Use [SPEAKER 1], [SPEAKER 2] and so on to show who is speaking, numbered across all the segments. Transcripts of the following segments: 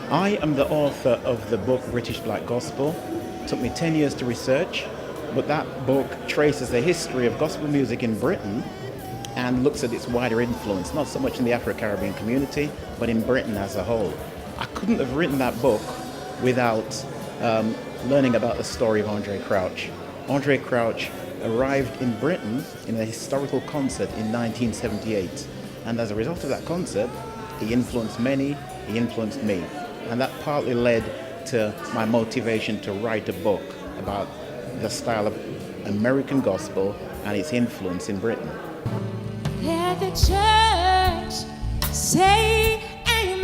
[SPEAKER 1] I am the author of the book British Black Gospel. It took me 10 years to research, but that book traces the history of gospel music in Britain and looks at its wider influence, not so much in the Afro-Caribbean community, but in Britain as a whole. I couldn't have written that book without learning about the story of Andraé Crouch. Andraé Crouch arrived in Britain in a historical concert in 1978. And as a result of that concert, he influenced many, he influenced me. And that partly led to my motivation to write a book about the style of American gospel and its influence in Britain.
[SPEAKER 2] Let the church say amen.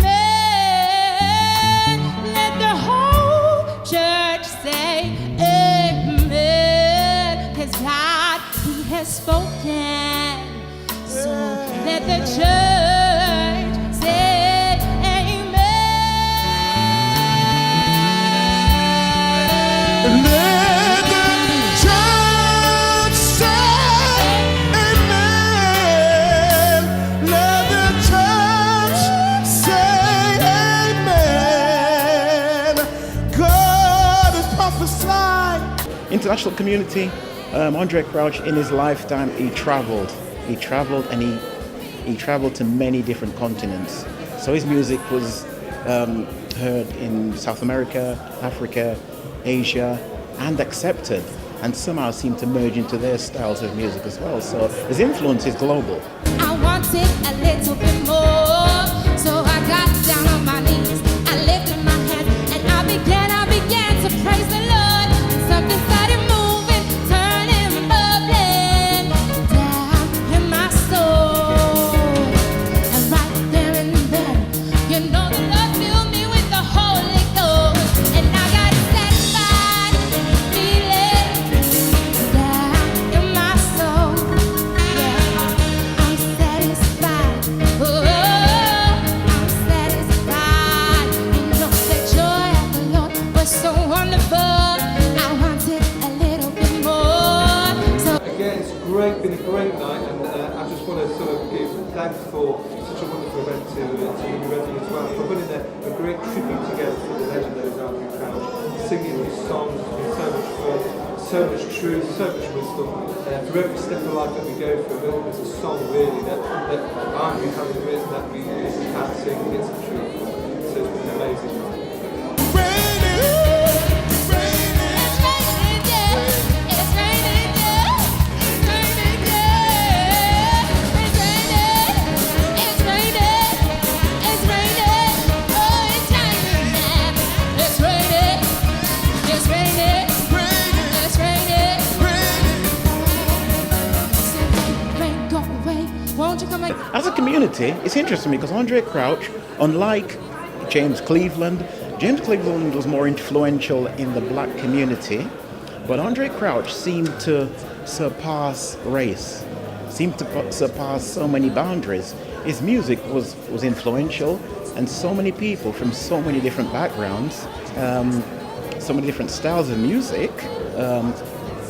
[SPEAKER 2] Let the whole church say amen. 'Cause God, He has spoken. So let the church say amen.
[SPEAKER 3] Let the church say amen. Let the church say amen. God is prophesied.
[SPEAKER 1] International community, Andraé Crouch in his lifetime, he traveled and he traveled to many different continents. So his music was heard in South America, Africa, Asia, and accepted, and somehow seemed to merge into their styles of music as well. So his influence is global.
[SPEAKER 2] I wanted a little bit more, so I got down on my knees. I lifted my hands and I began to praise the Lord. Something started moving, turning, bubbling down in my soul. And right there and then, you know the Lord filled me with the Holy Ghost, and I got satisfied, feeling down in my soul. Yeah, I'm satisfied. Oh, I'm satisfied. You know the joy of the Lord was so wonderful. I wanted a little bit more. So
[SPEAKER 4] Again, it's been a great night, and I just want to sort of give thanks for such a wonderful event to Libby Redman as well, for putting a great tribute together to the legendary Andraé Crouch, singing these songs. There's been so much fun, so much truth, so much wisdom. For every step of life that we go through, there's a song really that Andraé has written that we can sing. It's the truth. So it's been an amazing night.
[SPEAKER 1] As a community, it's interesting because Andraé Crouch, unlike James Cleveland was more influential in the black community, but Andraé Crouch seemed to surpass race, seemed to surpass so many boundaries. His music was influential, and so many people from so many different backgrounds, so many different styles of music,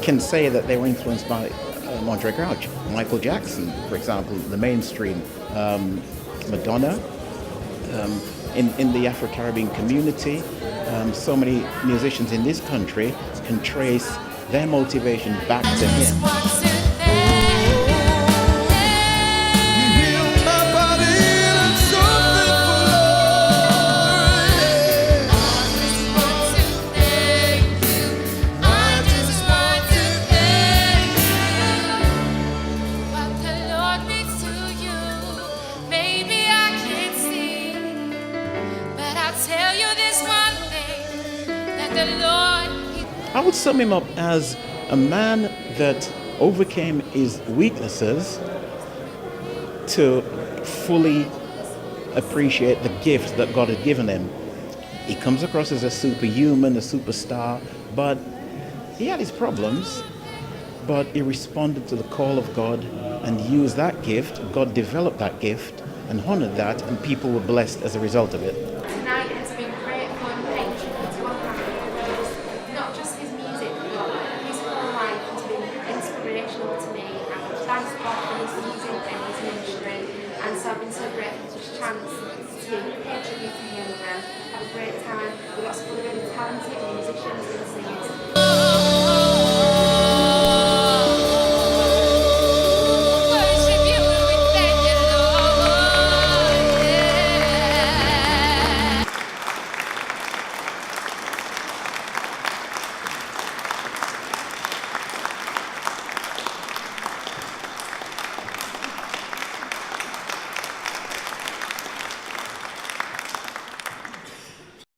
[SPEAKER 1] can say that they were influenced by Andraé Crouch. Michael Jackson, for example, the mainstream, Madonna, in the Afro-Caribbean community, so many musicians in this country can trace their motivation back to him. I would sum him up as a man that overcame his weaknesses to fully appreciate the gift that God had given him. He comes across as a superhuman, a superstar, but he had his problems, but he responded to the call of God and used that gift. God developed that gift and honored that, and people were blessed as a result of it.
[SPEAKER 5] Tonight has been great fun thank you to unpack not just his music, but his whole life has been inspirational to me, and thanks God for his music and his ministry, and so I've been so grateful to chance to pay tribute to him and have a great time with lots of other really talented musicians and singers.